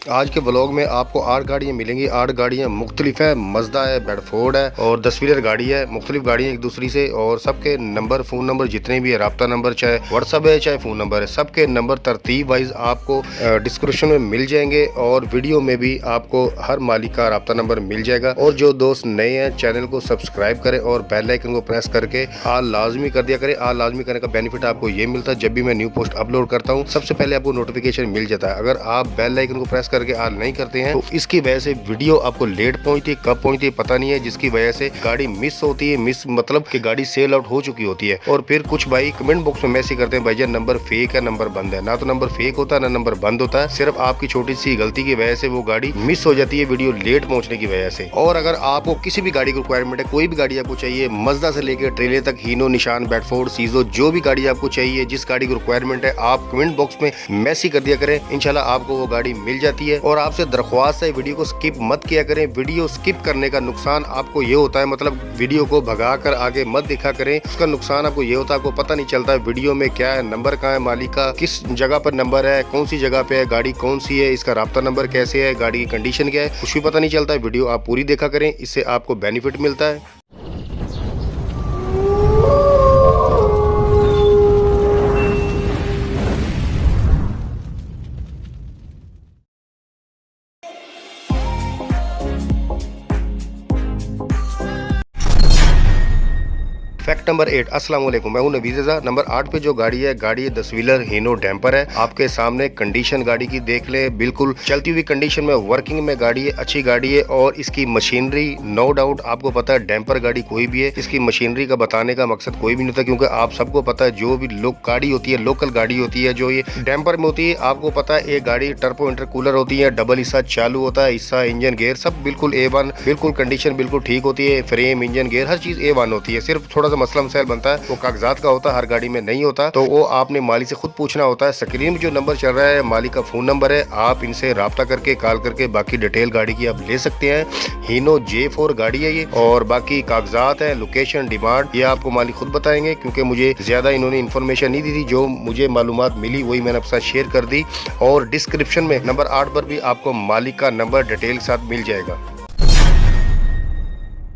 आज के ब्लॉग में आपको 8 गाड़ियाँ मिलेंगी। 8 गाड़ियाँ मुख्तलिफ है, मज़दा है, बेडफोर्ड है और 10 व्हीलर गाड़ी है। मुख्तलिफ गाड़ियाँ एक दूसरी से, और सबके नंबर, फ़ोन नंबर जितने भी है, रब्ता नंबर चाहे व्हाट्सअप है चाहे फ़ोन नंबर है, सबके नंबर तरतीब वाइज आपको डिस्क्रिप्शन में मिल जाएंगे और वीडियो में भी आपको हर मालिक का रब्ता नंबर मिल जाएगा। और जो दोस्त नए हैं चैनल को सब्सक्राइब करें और बेल आइकन को प्रेस करके आल लाजमी कर दिया करें। आल लाजमी करने का बेनिफिट आपको ये मिलता है, जब भी मैं न्यू पोस्ट अपलोड करता हूँ सबसे पहले आपको नोटिफिकेशन मिल जाता है। अगर आप बेल आइकन को प्रेस करके आल नहीं करते हैं तो इसकी वजह से वीडियो आपको लेट पहुंचती है, कब पहुंचती है पता नहीं है, जिसकी वजह से गाड़ी मिस होती है। मिस मतलब कि गाड़ी सेल आउट हो चुकी होती है। और फिर कुछ भाई कमेंट बॉक्स में मैसेज करते हैं भाईजान नंबर फेक है, नंबर बंद है। ना तो नंबर फेक होता है ना नंबर बंद होता है, सिर्फ आपकी छोटी सी गलती की वजह से वो गाड़ी मिस हो जाती है, वीडियो लेट पहुंचने की वजह से। और अगर आपको किसी भी गाड़ी की रिक्वायरमेंट है, कोई भी गाड़ी आपको चाहिए, मज़दा से लेकर ट्रेलर तक, हीनो, निशान, बेडफोर्ड, सीजो, जो भी गाड़ी आपको चाहिए, जिस गाड़ी की रिक्वायरमेंट है, आप कमेंट बॉक्स में मैसेज कर दिया करें, इंशाल्लाह आपको वो गाड़ी मिल जाती है। और आपसे दरख्वास्त है वीडियो को स्किप मत किया करें। वीडियो स्किप करने का नुकसान आपको ये होता है, मतलब वीडियो को भगा कर आगे मत दिखा करें, उसका नुकसान आपको ये होता है, आपको पता नहीं चलता है वीडियो में क्या है, नंबर कहाँ है मालिक का, किस जगह पर नंबर है, कौन सी जगह पे है, गाड़ी कौन सी है, इसका राब्ता नंबर कैसे है, गाड़ी की कंडीशन क्या है, कुछ भी पता नहीं चलता है। वीडियो आप पूरी देखा करें, इससे आपको बेनिफिट मिलता है। Fact number 8। अस्सलाम वालेकुम, मैं हूं नबीज़ रज़ा। नंबर 8 पे जो गाड़ी है 10 व्हीलर हीनो डैम्पर है। आपके सामने कंडीशन गाड़ी की देख लें, बिल्कुल चलती हुई कंडीशन में, वर्किंग में गाड़ी है, अच्छी गाड़ी है। और इसकी मशीनरी नो डाउट आपको पता है, डैम्पर गाड़ी कोई भी है, इसकी मशीनरी का बताने का मकसद कोई भी नहीं होता, क्योंकि आप सबको पता है जो भी गाड़ी होती है, लोकल गाड़ी होती है, जो ये डैम्पर में होती है, आपको पता है एक गाड़ी टर्बो इंटरकूलर होती है, डबल हिस्सा चालू होता है, हिस्सा इंजन गेयर सब बिल्कुल A1, बिल्कुल कंडीशन बिल्कुल ठीक होती है, फ्रेम इंजन गेयर हर चीज A1 होती है। सिर्फ थोड़ा मसला मसाइल बनता है, वो कागजात का होता है, हर गाड़ी में नहीं होता, तो वो आपने मालिक से खुद पूछना होता है। स्क्रीन में जो नंबर चल रहा है मालिक का फोन नंबर है, आप इनसे राब्ता करके कॉल करके बाकी डिटेल गाड़ी की आप ले सकते हैं। हीनो J4 गाड़ी है ये, और बाकी कागजात है, लोकेशन, डिमांड, ये आपको मालिक खुद बताएंगे, क्योंकि मुझे ज्यादा इन्होंने इन्फॉर्मेशन नहीं दी थी, जो मुझे मालूमात मिली वही मैंने आपके साथ शेयर कर दी। और डिस्क्रिप्शन में नंबर 8 पर भी आपको मालिक का नंबर डिटेल के साथ मिल जाएगा।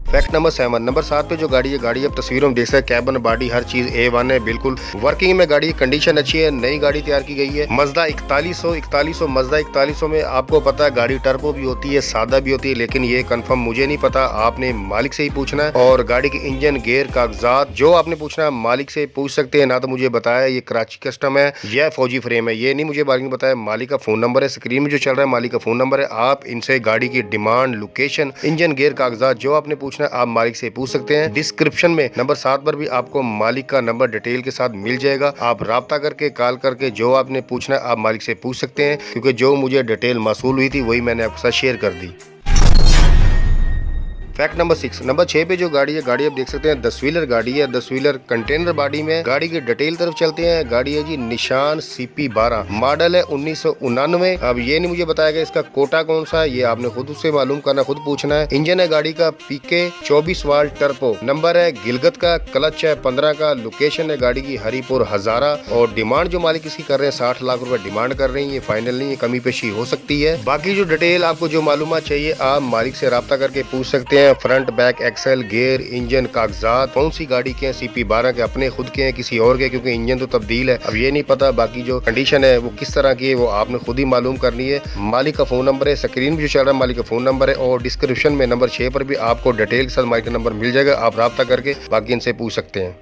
Fact number 7। नंबर 7 पे जो गाड़ी है, गाड़ी आप तस्वीरों में देख सकते हैं, कैबन बॉडी हर चीज A1 है, बिल्कुल वर्किंग में गाड़ी, कंडीशन अच्छी है, नई गाड़ी तैयार की गई है। मज़दा 4100 मज़दा 4100 में आपको पता है गाड़ी टर्बो भी होती है, सादा भी होती है, लेकिन ये कंफर्म मुझे नहीं पता, आपने मालिक से ही पूछना है। और गाड़ी के इंजन गेयर कागजात जो आपने पूछना है मालिक से पूछ सकते हैं, ना तो मुझे बताया ये कराची कस्टम है या फौजी फ्रेम है, ये नहीं मुझे मालिक ने बताया। मालिक का फोन नंबर है, स्क्रीन में जो चल रहा है मालिक का फोन नंबर है, आप इनसे गाड़ी की डिमांड, लोकेशन, इंजन गेयर कागजात जो आपने पूछना आप मालिक से पूछ सकते हैं। डिस्क्रिप्शन में नंबर 7 पर भी आपको मालिक का नंबर डिटेल के साथ मिल जाएगा। आप राब्ता करके कॉल करके जो आपने पूछना आप मालिक से पूछ सकते हैं, क्योंकि जो मुझे डिटेल मौसूल हुई थी वही मैंने आपके साथ शेयर कर दी। Fact number 6। नंबर 6 पे जो गाड़ी है, गाड़ी आप देख सकते हैं 10 व्हीलर गाड़ी है, 10 व्हीलर कंटेनर बॉडी में। गाड़ी की डिटेल तरफ चलते हैं। गाड़ी है जी निशान CP12, मॉडल है 1999। अब ये नहीं मुझे बताया गया इसका कोटा कौन सा है, ये आपने खुद उससे मालूम करना, खुद पूछना है। इंजन है गाड़ी का PK 24 वाल्ट टर्बो, नंबर है गिलगत का, क्लच है 15 का, लोकेशन है गाड़ी की हरीपुर हजारा। और डिमांड जो मालिक इसकी कर रहे हैं 60 लाख रुपए डिमांड कर रही है, फाइनल नहीं है, कमी पेशी हो सकती है। बाकी जो डिटेल आपको जो मालूमात चाहिए आप मालिक से राब्ता करके पूछ सकते हैं। Front back axle gear engine कागजात कौन सी गाड़ी के हैं, CP12 के, अपने खुद के हैं किसी और के, क्योंकि इंजन तो तब्दील है, अब ये नहीं पता बाकी जो कंडीशन है वो किस तरह की है, वो आपने खुद ही मालूम करनी है। मालिक का फोन नंबर है, स्क्रीन में जो चल रहा है मालिक का फोन नंबर है, और डिस्क्रिप्शन में नंबर 6 पर भी आपको डिटेल के साथ मालिक का नंबर मिल जाएगा, आप राब्ता करके बाकी इनसे पूछ सकते हैं।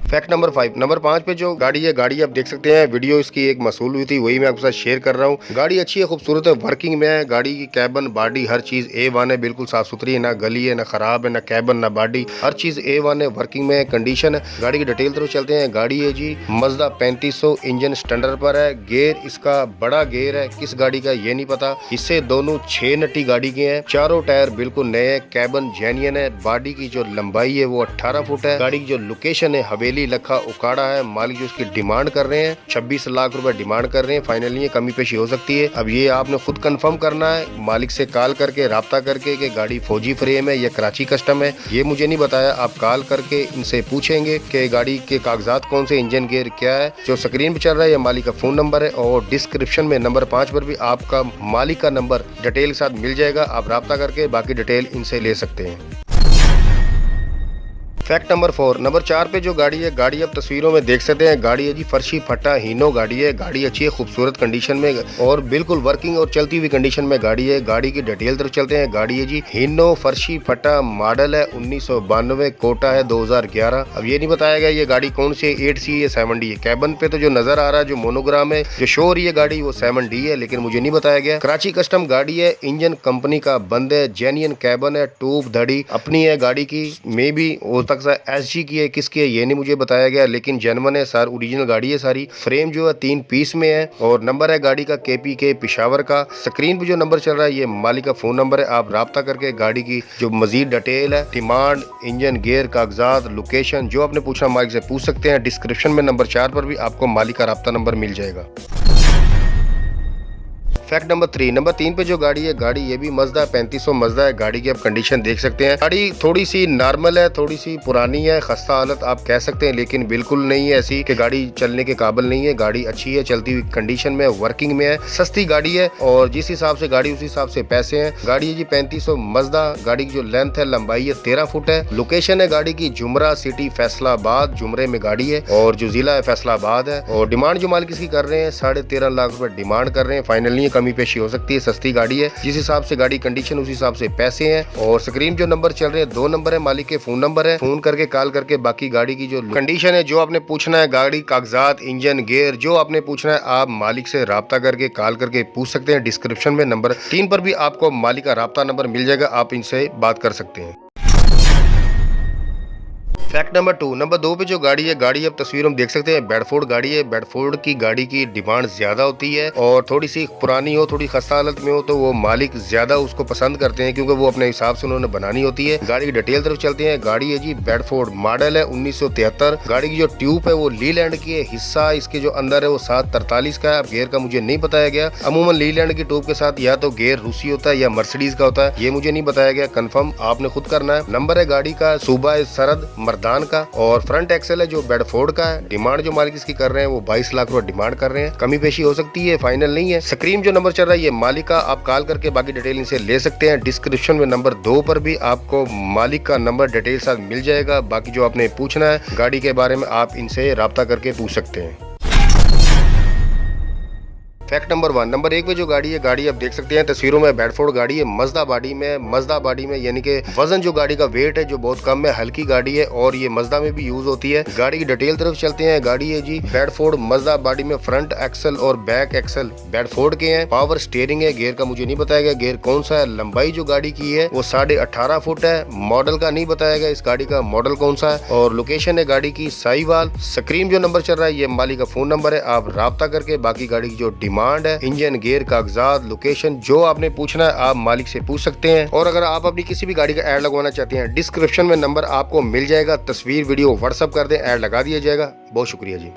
Fact number 5। नंबर 5 पे जो गाड़ी है, गाड़ी आप देख सकते हैं, वीडियो इसकी एक मसूल हुई थी वही मैं आपके साथ शेयर कर रहा हूँ। गाड़ी अच्छी है, खूबसूरत है, वर्किंग में है। गाड़ी की कैबन बॉडी हर चीज A1 है, बिल्कुल साफ सुथरी है, ना गली है, ना खराब है, ना कैबन ना बॉडी, हर चीज A1 है, वर्किंग में कंडीशन है। गाड़ी की डिटेल तरफ चलते हैं। गाड़ी है जी मज़दा 3500, इंजन स्टैंडर्ड पर है, गेयर इसका बड़ा गेयर है, किस गाड़ी का ये नहीं पता। इससे दोनों 6 नट्टी गाड़ी के हैं, चारों टायर बिल्कुल नए, कैबन जेन्युइन है, बॉडी की जो लंबाई है वो 18 फुट है। गाड़ी की जो लोकेशन है हवेली नीली लखा उकाड़ा है। मालिक जो इसकी डिमांड कर रहे हैं 26 लाख रुपए डिमांड कर रहे हैं। फाइनली कमी पेशी हो सकती है। अब ये आपने खुद कंफर्म करना है, मालिक से कॉल करके राब्ता करके कि गाड़ी फौजी फ्रेम है या कराची कस्टम है, ये मुझे नहीं बताया। आप कॉल करके इनसे पूछेंगे कि गाड़ी के कागजात कौन से, इंजन गेयर क्या है। जो स्क्रीन पे चल रहा है ये मालिक का फोन नंबर है और डिस्क्रिप्शन में नंबर 5 पर भी आपका मालिक का नंबर डिटेल के साथ मिल जाएगा। आप राब्ता करके बाकी डिटेल इनसे ले सकते हैं। फैक्ट नंबर 4, नंबर 4 पे जो गाड़ी है, गाड़ी आप तस्वीरों में देख सकते हैं। गाड़ी है जी फर्शी फटा हीनो गाड़ी है। गाड़ी अच्छी है, खूबसूरत कंडीशन में और बिल्कुल वर्किंग और चलती हुई कंडीशन में गाड़ी है। गाड़ी की डिटेल तरफ चलते हैं। गाड़ी है जी हीनो फर्शी फटा, मॉडल है 1992, कोटा है 2011। अब ये नहीं बताया गया ये गाड़ी कौन सी है, 8C या 7D है। कैबन पे तो जो नजर आ रहा है, जो मोनोग्राम है, जो शो हो रही है गाड़ी, वो 7D है, लेकिन मुझे नहीं बताया गया। कराची कस्टम गाड़ी है, इंजन कंपनी का बंद है, जेन्युइन कैबन है, ट्यूब धड़ी अपनी है गाड़ी की। मे भी हो सकता है SG की है, किसकी है ये नहीं मुझे बताया गया, लेकिन जेन्युइन है, सारी ओरिजिनल गाड़ी है सारी। फ्रेम जो है 3 पीस में है और नंबर है गाड़ी का KPK पेशावर का। स्क्रीन पे जो नंबर चल रहा है ये मालिक का फोन नंबर है। आप राब्ता करके गाड़ी की जो मजीद डिटेल है, डिमांड, इंजन गेयर, कागजात, लोकेशन, जो आपने पूछना मालिक से पूछ सकते हैं। डिस्क्रिप्शन में नंबर 4 पर भी आपको मालिक का राब्ता नंबर मिल जाएगा। फैक्ट नंबर 3, नंबर 3 पे जो गाड़ी है, गाड़ी ये भी मजदा 3500 मजदा है। गाड़ी की आप कंडीशन देख सकते हैं। गाड़ी थोड़ी सी नॉर्मल है, थोड़ी सी पुरानी है, खस्ता हालत आप कह सकते हैं, लेकिन बिल्कुल नहीं है ऐसी कि गाड़ी चलने के काबिल नहीं है। गाड़ी अच्छी है, चलती हुई कंडीशन में, वर्किंग में है, सस्ती गाड़ी है और जिस हिसाब से गाड़ी उस हिसाब से पैसे हैं। गाड़ी है जी 3500 मजदा। गाड़ी की जो लेंथ है, लंबाई है 13 फुट है। लोकेशन है गाड़ी की जुमरा सिटी फैसलाबाद, जुमरे में गाड़ी है और जो जिला है फैसलाबाद है। और डिमांड जो मालिक इसकी कर रहे हैं 13.5 लाख रुपए डिमांड कर रहे हैं। फाइनली कमी पेशी हो सकती है, सस्ती गाड़ी है, जिस हिसाब से गाड़ी कंडीशन उस हिसाब से पैसे हैं। और स्क्रीन जो नंबर चल रहे हैं 2 नंबर है, मालिक के फोन नंबर है। फोन करके कॉल करके बाकी गाड़ी की जो कंडीशन है, जो आपने पूछना है, गाड़ी कागजात, इंजन गेयर, जो आपने पूछना है, आप मालिक से राब्ता करके कॉल करके पूछ सकते हैं। डिस्क्रिप्शन में नंबर 3 पर भी आपको मालिक का राब्ता नंबर मिल जाएगा, आप इनसे बात कर सकते हैं। फैक्ट नंबर 2, नंबर 2 पे जो गाड़ी है, गाड़ी आप तस्वीरों में देख सकते हैं, बेडफोर्ड गाड़ी है। बेडफोर्ड की गाड़ी की डिमांड ज्यादा होती है और थोड़ी सी पुरानी हो, थोड़ी खस्ता हालत में हो तो वो मालिक ज्यादा उसको पसंद करते हैं, क्योंकि वो अपने हिसाब से उन्होंने बनानी होती है। गाड़ी की डिटेल तरफ चलते हैं। गाड़ी है जी बेडफोर्ड, मॉडल है 1973। गाड़ी की जो ट्यूब है वो लीलैंड की है। हिस्सा इसके जो अंदर है वो 743 का है। अब गेयर का मुझे नहीं बताया गया। अमूमन लीलैंड की ट्यूब के साथ या तो गेयर रूसी होता है या मर्सिडीज का होता है, ये मुझे नहीं बताया गया। कंफर्म आपने खुद करना है। नंबर है गाड़ी का सूबा सरहद मर्दान का और फ्रंट एक्सेल है जो बेडफोर्ड का है। डिमांड जो मालिक इसकी कर रहे हैं वो 22 लाख रुपए डिमांड कर रहे हैं। कमी पेशी हो सकती है, फाइनल नहीं है। स्क्रीन जो नंबर चल रहा है ये मालिक का, आप कॉल करके बाकी डिटेल इनसे ले सकते हैं। डिस्क्रिप्शन में नंबर 2 पर भी आपको मालिक का नंबर डिटेल साथ मिल जाएगा। बाकी जो आपने पूछना है गाड़ी के बारे में आप इनसे राब्ता करके पूछ सकते हैं। फैक्ट नंबर 1, नंबर 1 पे जो गाड़ी है, गाड़ी आप देख सकते हैं तस्वीरों में, बेडफोर्ड गाड़ी है, मजदा बॉडी में। मजदा बॉडी में यानी कि वजन जो गाड़ी का वेट है जो बहुत कम है, हल्की गाड़ी है और ये मजदा में भी यूज होती है। गाड़ी की डिटेल तरफ चलते हैं। गाड़ी है जी बेडफोर्ड मजदा बॉडी में, फ्रंट एक्सल और बैक एक्सल बेडफोर्ड के हैं। पावर स्टीयरिंग है। गेयर का मुझे नहीं बताया गया गेयर कौन सा है। लंबाई जो गाड़ी की है वो 18.5 फुट है। मॉडल का नहीं बताया गया इस गाड़ी का मॉडल कौन सा है। और लोकेशन है गाड़ी की साहिवाल। स्क्रीन जो नंबर चल रहा है ये मालिक का फोन नंबर है। आप राब्ता करके बाकी गाड़ी की जो डिमांड है, इंजन गेयर, कागजात, लोकेशन, जो आपने पूछना है आप मालिक से पूछ सकते हैं। और अगर आप अपनी किसी भी गाड़ी का ऐड लगवाना चाहते हैं, डिस्क्रिप्शन में नंबर आपको मिल जाएगा। तस्वीर वीडियो व्हाट्सएप कर दें, ऐड लगा दिया जाएगा। बहुत शुक्रिया जी।